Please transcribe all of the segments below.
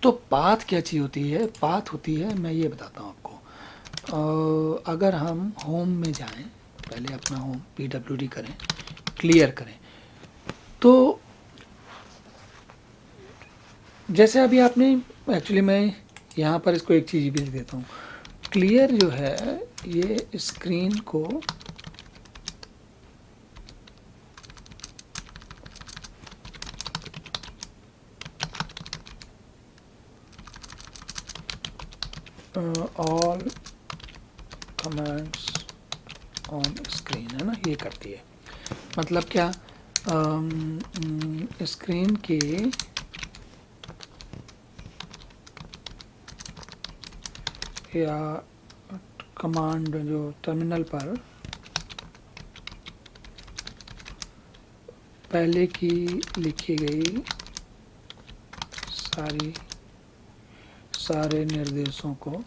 तो पाथ क्या चीज़ होती है? पाथ होती है, मैं ये बताता हूँ आपको। अगर हम होम में जाएं, पहले अपना होम pwd करें, क्लियर करें, तो जैसे अभी आपने, एक्चुअली मैं यहाँ पर इसको एक चीज़ भी लिख देता हूँ। क्लियर जो है ये स्क्रीन को ऑल कमांड्स ऑन स्क्रीन, है ना, ये करती है। मतलब क्या, स्क्रीन के या कमांड जो टर्मिनल पर पहले की लिखी गई सारे निर्देशों को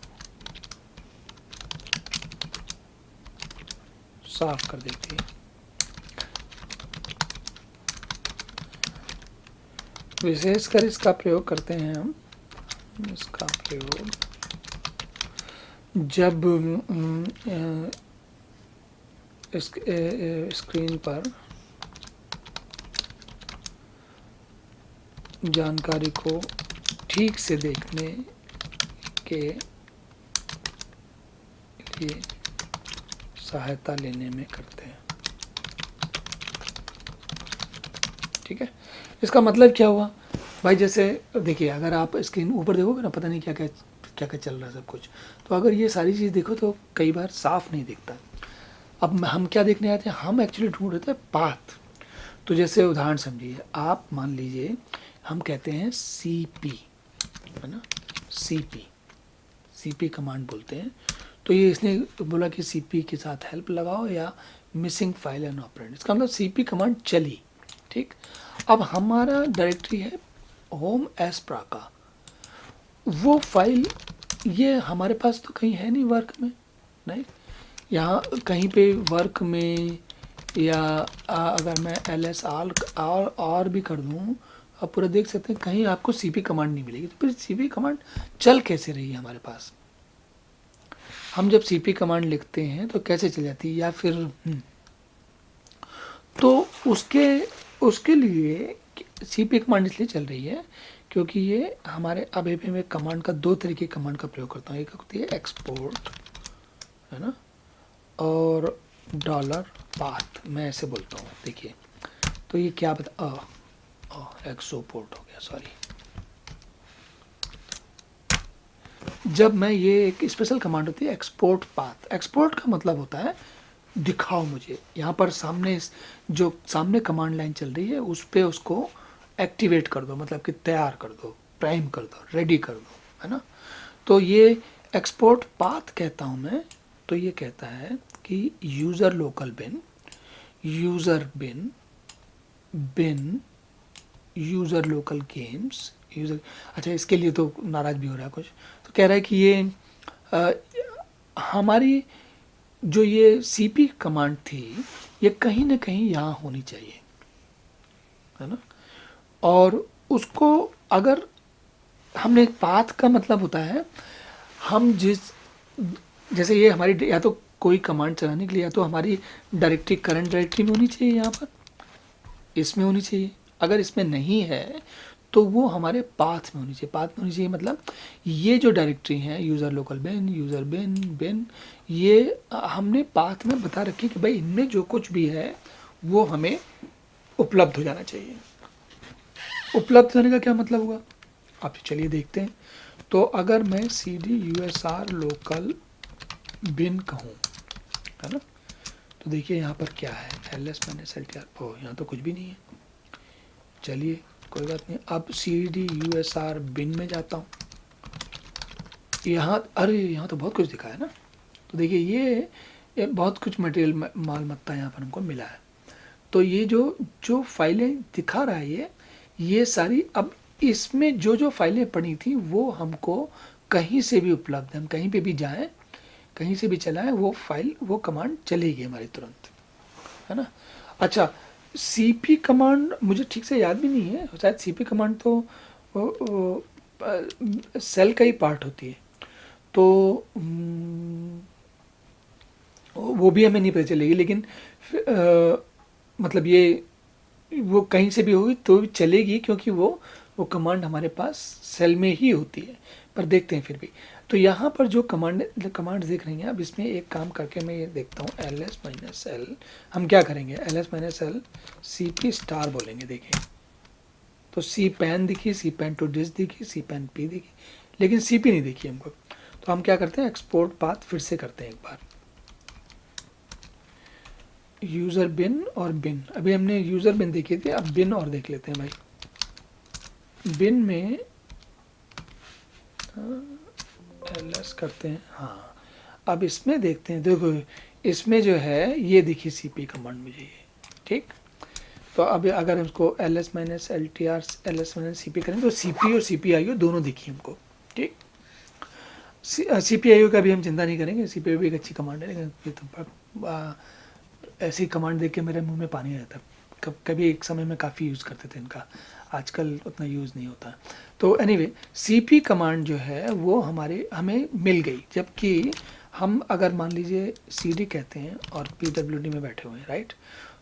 साफ कर देती है। विशेषकर इसका प्रयोग करते हैं हम, इसका प्रयोग जब स्क्रीन पर जानकारी को ठीक से देखने के लिए सहायता लेने में करते हैं। ठीक है, इसका मतलब क्या हुआ भाई? जैसे देखिए, अगर आप स्क्रीन ऊपर देखोगे ना, पता नहीं क्या क्या चल रहा है सब कुछ। तो अगर ये सारी चीज़ देखो तो कई बार साफ नहीं दिखता। अब हम क्या देखने आते हैं? हम एक्चुअली ढूंढ रहे थे पाथ। तो जैसे उदाहरण समझिए, आप मान लीजिए हम कहते हैं cp, है ना, cp कमांड बोलते हैं। तो ये इसने बोला कि cp के साथ हेल्प लगाओ या मिसिंग फाइल एंड ऑपरेंड, इसका मतलब cp कमांड चली। ठीक, अब हमारा डायरेक्टरी है होम एस्प्रा का, वो फाइल ये हमारे पास तो कहीं है नहीं वर्क में, नहीं, यहाँ कहीं पे वर्क में, या अगर मैं ls और भी कर दूँ, आप पूरा देख सकते हैं कहीं आपको cp कमांड नहीं मिलेगी। तो फिर cp कमांड चल कैसे रही है हमारे पास? हम जब cp कमांड लिखते हैं तो कैसे चल जाती है? या फिर तो उसके लिए cp कमांड इसलिए चल रही है क्योंकि ये हमारे अब में कमांड का दो तरीके कमांड का प्रयोग करता हूँ। एक होती है एक्सपोर्ट, है ना, और $path, मैं ऐसे बोलता हूँ। देखिए, तो ये क्या बता, एक्सपोर्ट हो गया, सॉरी। जब मैं ये एक स्पेशल कमांड होती है एक्सपोर्ट पाथ। एक्सपोर्ट का मतलब होता है दिखाओ मुझे, यहाँ पर सामने जो सामने कमांड लाइन चल रही है उस पर उसको एक्टिवेट कर दो, मतलब कि तैयार कर दो, प्राइम कर दो, रेडी कर दो, है ना। तो ये एक्सपोर्ट पाथ कहता हूँ मैं। तो ये कहता है कि यूज़र लोकल बिन, यूज़र बिन, यूज़र लोकल गेम्स, यूज़र, अच्छा इसके लिए तो नाराज़ भी हो रहा है कुछ। तो कह रहा है कि ये हमारी जो ये cp कमांड थी ये कहीं ना कहीं यहाँ होनी चाहिए, है ना। और उसको अगर हमने पाथ का मतलब होता है हम जैसे ये हमारी या तो कोई कमांड चलाने के लिए या तो हमारी डायरेक्टरी करंट डायरेक्टरी में होनी चाहिए, यहाँ पर इसमें होनी चाहिए। अगर इसमें नहीं है तो वो हमारे पाथ में होनी चाहिए। पाथ में होनी चाहिए मतलब ये जो डायरेक्टरी है यूज़र लोकल बिन, यूज़र बिन, ये हमने पाथ में बता रखी कि भाई इनमें जो कुछ भी है वो हमें उपलब्ध हो जाना चाहिए। उपलब्ध होने का क्या मतलब हुआ, आप चलिए देखते हैं। तो अगर मैं cd usr लोकल बिन कहूँ, है ना, तो देखिए यहाँ पर क्या है, ls-ltr, ओ यहाँ तो कुछ भी नहीं है। चलिए कोई बात नहीं, अब cd usr बिन में जाता हूँ। यहाँ, अरे यहाँ तो बहुत कुछ दिखा है ना। तो देखिए ये बहुत कुछ मटेरियल माल मत्ता यहाँ पर हमको मिला है। तो ये जो फाइलें दिखा रहा है ये सारी, अब इसमें जो फाइलें पड़ी थी वो हमको कहीं से भी उपलब्ध है। हम कहीं पे भी जाएं, कहीं से भी चलाएं, वो फाइल, वो कमांड चलेगी हमारी तुरंत, है ना। अच्छा, सीपी कमांड मुझे ठीक से याद भी नहीं है, शायद सीपी कमांड तो सेल का ही पार्ट होती है, तो वो भी हमें नहीं पता चलेगी, लेकिन मतलब ये वो कहीं से भी होगी तो भी चलेगी, क्योंकि वो कमांड हमारे पास सेल में ही होती है। पर देखते हैं फिर भी। तो यहाँ पर जो कमांड देख रही हैं, अब इसमें एक काम करके मैं ये देखता हूँ, एल एस माइनस एल। हम क्या करेंगे, L S minus L C P star बोलेंगे। देखिए तो सी पैन दिखी, सी पैन टू डिस्क दिखी, सी पैन पी दिखी, लेकिन सी पी नहीं दिखी हमको। तो हम क्या करते हैं, एक्सपोर्ट पाथ फिर से करते हैं एक बार, यूज़र बिन और बिन। अभी हमने यूज़र बिन देखी थी, अब बिन और देख लेते हैं भाई। बिन में एल एस करते हैं, हाँ। अब इसमें देखते हैं, देखो इसमें जो है ये देखिए सी पी कमांड मुझे ये, ठीक। तो अब अगर इसको L S minus L T R L S minus C P करें तो सी पी और सी पी आई ओ दोनों दिखी हमको, ठीक। सी पी आई ओ का भी हम चिंता नहीं करेंगे, सी पी आई ओ भी एक अच्छी कमांड है, लेकिन ये तो ऐसी कमांड देख के मेरे मुंह में पानी आता है। कभी एक समय में काफ़ी यूज़ करते थे इनका, आजकल उतना यूज़ नहीं होता। तो एनीवे सी पी कमांड जो है वो हमें मिल गई, जबकि हम अगर मान लीजिए सी डी कहते हैं और पी डब्ल्यू डी में बैठे हुए हैं, राइट,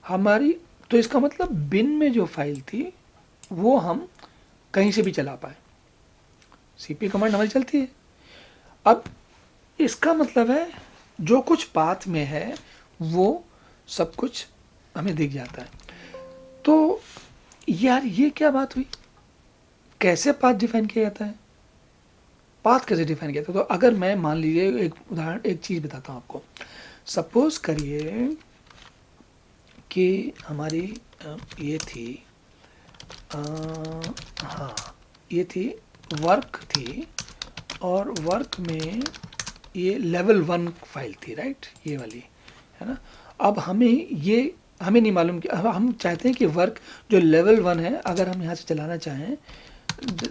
हमारी, तो इसका मतलब बिन में जो फाइल थी वो हम कहीं से भी चला पाए, सी पी कमांड हमारी चलती है। अब इसका मतलब है जो कुछ पाथ में है वो सब कुछ हमें दिख जाता है। तो यार ये क्या बात हुई, कैसे पाथ डिफाइन किया जाता है, पाथ कैसे डिफाइन किया जाता है? तो अगर मैं मान लीजिए एक उदाहरण, एक चीज़ बताता हूँ आपको। सपोज करिए कि हमारी ये थी हाँ, ये थी वर्क थी, और वर्क में ये लेवल 1 फाइल थी, राइट, ये वाली है ना। अब हमें नहीं मालूम कि हम चाहते हैं कि वर्क जो लेवल 1 है, अगर हम यहाँ से चलाना चाहें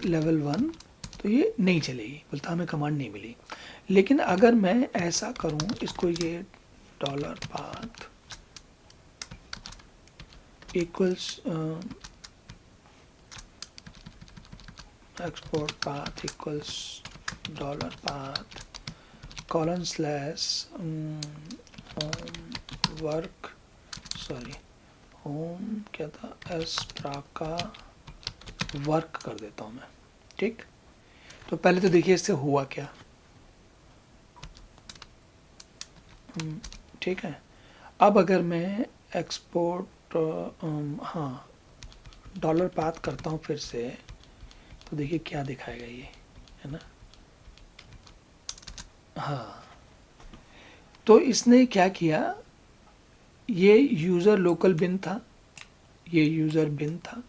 लेवल 1 तो ये नहीं चलेगी, बोलता हमें कमांड नहीं मिली। लेकिन अगर मैं ऐसा करूँ, इसको ये dollar path equals export path equals dollar path colon slash home work, sorry home क्या था, एस्प्राका वर्क कर देता हूँ मैं, ठीक। तो पहले तो देखिए इससे हुआ क्या, ठीक है। अब अगर मैं एक्सपोर्ट हाँ डॉलर पाथ करता हूँ फिर से, तो देखिए क्या दिखाएगा ये, है ना। हाँ, तो इसने क्या किया, ये यूज़र लोकल बिन था, ये यूज़र बिन था,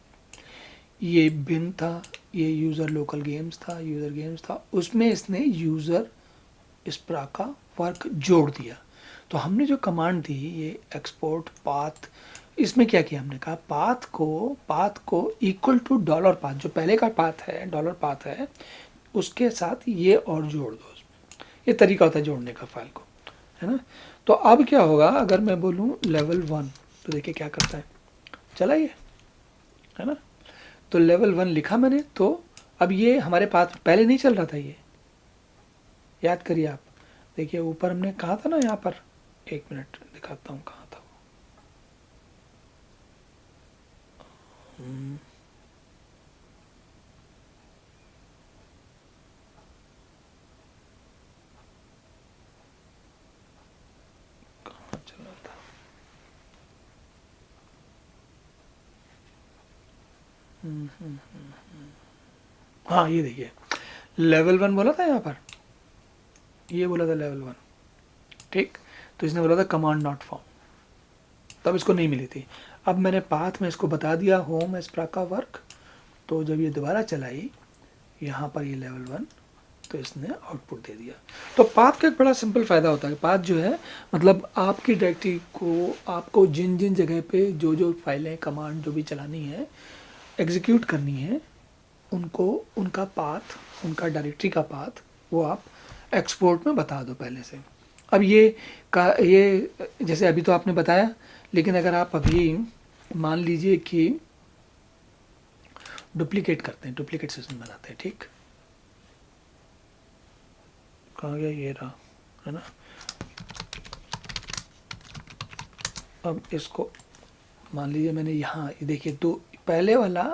ये बिन था, ये यूज़र लोकल गेम्स था, यूज़र गेम्स था, उसमें इसने यूज़र स्प्रा का वर्क जोड़ दिया। तो हमने जो कमांड दी ये एक्सपोर्ट पाथ, इसमें क्या किया, हमने कहा पाथ को इक्वल टू डॉलर पाथ, जो पहले का पाथ है डॉलर पाथ है, उसके साथ ये और जोड़ दो उसमें। ये तरीका होता है जोड़ने का फाइल को, है ना। तो अब क्या होगा, अगर मैं बोलूँ लेवल 1, तो देखिए क्या करता है, चला ये, है ना। तो लेवल 1 लिखा मैंने, तो अब ये हमारे पाथ पहले नहीं चल रहा था, ये याद करिए आप। देखिए ऊपर हमने कहा था ना, यहाँ पर एक मिनट दिखाता हूँ कहाँ था वो। कहाँ चला था, हाँ ये देखिए लेवल 1 बोला था यहाँ पर, ये बोला था लेवल 1, ठीक। तो इसने बोला था कमांड नॉट फाउंड, तब इसको नहीं मिली थी। अब मैंने पाथ में इसको बता दिया होम एस्प्रा का वर्क, तो जब ये दोबारा चलाई यहाँ पर ये लेवल 1, तो इसने आउटपुट दे दिया। तो पाथ का एक बड़ा सिंपल फ़ायदा होता है, पाथ जो है मतलब आपकी डायरेक्टरी को, आपको जिन जिन जगह पे जो जो फाइलें कमांड जो भी चलानी है, एग्जीक्यूट करनी है, उनको उनका पाथ, उनका डायरेक्टरी का पाथ वो आप एक्सपोर्ट में बता दो पहले से। अब ये जैसे अभी तो आपने बताया, लेकिन अगर आप अभी मान लीजिए कि डुप्लीकेट करते हैं, डुप्लीकेट सेशन बनाते हैं, ठीक, कहाँ गया, ये रहा, है ना। अब इसको मान लीजिए मैंने यहाँ देखिए, तो पहले वाला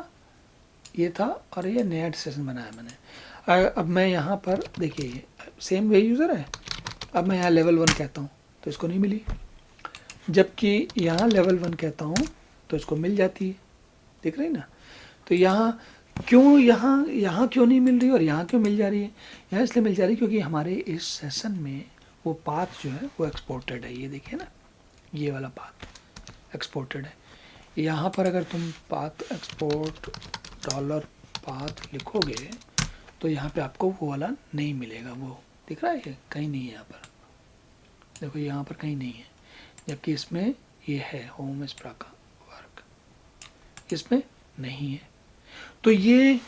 ये था और ये नया सेशन बनाया मैंने। अब मैं यहाँ पर देखिए सेम वही यूज़र है, अब मैं यहाँ लेवल 1 कहता हूँ तो इसको नहीं मिली, जबकि यहाँ लेवल 1 कहता हूँ तो इसको मिल जाती है, देख रहे हैं ना। तो यहाँ क्यों, यहाँ क्यों नहीं मिल रही और यहाँ क्यों मिल जा रही है? यहाँ इसलिए मिल जा रही है क्योंकि हमारे इस सेशन में वो पाथ जो है वो एक्सपोर्टेड है, ये देखिए ना, ये वाला पाथ एक्सपोर्टेड है। यहाँ पर अगर तुम पाथ एक्सपोर्ट डॉलर पाथ लिखोगे तो यहाँ पे आपको वो वाला नहीं मिलेगा, वो दिख रहा है कहीं नहीं है यहाँ पर, देखो यहाँ पर कहीं नहीं है, जबकि इसमें ये है होम स्प्राका वर्क, इसमें नहीं है। तो ये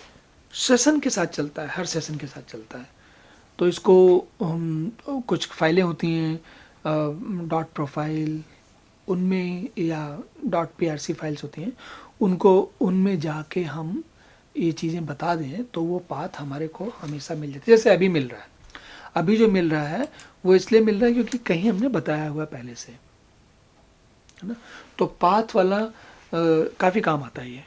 सेशन के साथ चलता है, हर सेशन के साथ चलता है। तो इसको कुछ फाइलें होती हैं डॉट प्रोफाइल उनमें, या डॉट PRC फाइल्स होती हैं, उनको उनमें जाके हम ये चीज़ें बता दें तो वो पाथ हमारे को हमेशा मिल जाती है। जैसे अभी मिल रहा है, अभी जो मिल रहा है वो इसलिए मिल रहा है क्योंकि कहीं हमने बताया हुआ पहले से, है ना। तो पाथ वाला काफ़ी काम आता है ये।